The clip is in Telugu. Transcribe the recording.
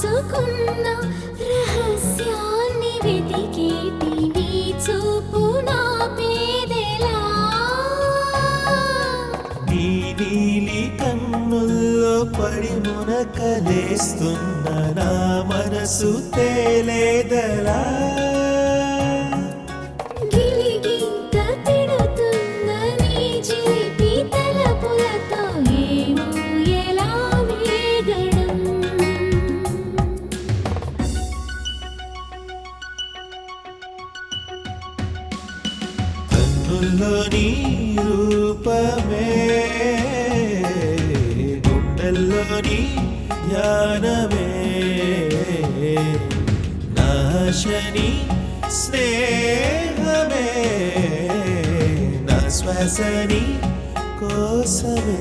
దాచుకున్న రహస్యాన్ని వెతికేటి నీ చూపు నా పేదెలా నీ నీలి కన్నుల్లో పడి మునకలేస్తున్న నా మనసు తేలేదలా గిలిగింత తిడుతున్న నీ చిలిపి తలపులతో ఏమో ఎలా వేగడం కన్నుల్లో నీ రూపమే గుండెల్లో నీ ధ్యానమే నాశని స్నేహమే నా శ్వాసని కోసమే